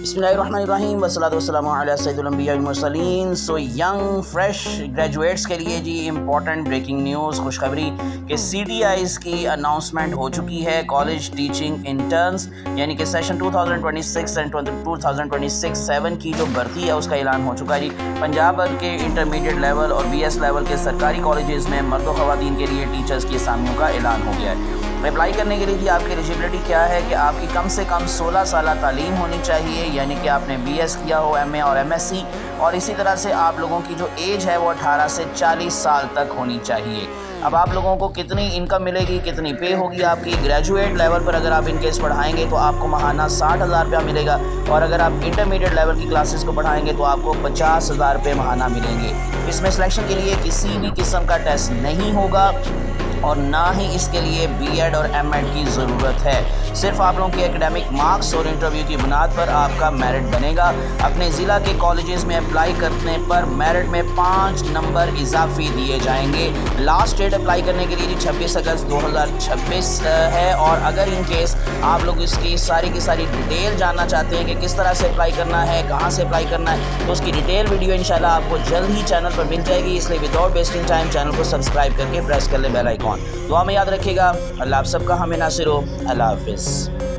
बिस्मिल्लाहिर्रहमानिर्रहीम वस्सलातु वस्सलामु अला सय्यिदिल अंबिया वल Mursaleen. So young fresh graduates के लिए जी इम्पोर्टेंट ब्रेकिंग न्यूज़, खुशखबरी कि CTIs की अनाउंसमेंट हो चुकी है। कॉलेज टीचिंग इंटर्न्स यानी कि सेशन 2026 एंड 2026-7 की जो भर्ती है उसका ऐलान हो चुका है जी। पंजाब भर के इंटरमीडिएट लेवल और BS लेवल के सरकारी कॉलेजेस में मर्द व ख़वातीन के लिए टीचर्स की असामियों का ऐलान हो गया है। अप्लाई करने के लिए जी आपकी एलिजिबिलिटी क्या है कि आपकी कम से कम 16 साल तालीम होनी चाहिए, यानी कि आपने BS किया हो, MA और MSc, और इसी तरह से आप लोगों की जो एज है वो 18 से 40 साल तक होनी चाहिए। अब आप लोगों को कितनी इनकम मिलेगी, कितनी पे होगी आपकी? ग्रेजुएट लेवल पर अगर आप इनकेस पढ़ाएंगे तो आपको माहाना 60,000 रुपया मिलेगा, और अगर आप इंटरमीडिएट लेवल की क्लासेस को पढ़ाएंगे तो आपको 50,000 रुपये माहाना मिलेंगे। इसमें सिलेक्शन के लिए किसी भी किस्म का टेस्ट नहीं होगा और ना ही इसके लिए B.Ed और M.Ed की ज़रूरत है। सिर्फ आप लोगों के एकेडमिक मार्क्स और इंटरव्यू की बुनियाद पर आपका मेरिट बनेगा। अपने ज़िला के कॉलेजेस में अप्लाई करने पर मेरिट में 5 नंबर इजाफी दिए जाएंगे। लास्ट डेट अप्लाई करने के लिए 26 अगस्त 2026 है, और अगर इन केस आप लोग इसकी सारी की सारी डिटेल जानना चाहते हैं कि किस तरह से अप्लाई करना है, कहाँ से अप्लाई करना है, तो उसकी डिटेल वीडियो इंशाल्लाह आपको जल्द ही चैनल पर मिल जाएगी। इसलिए विदाउट वेस्टिंग टाइम चैनल को सब्सक्राइब करके प्रेस कर ले बेल आइकॉन। दुआ में याद रखिएगा। अल्लाह आप सबका हमें नासिर हो। अल्लाह हाफिज़।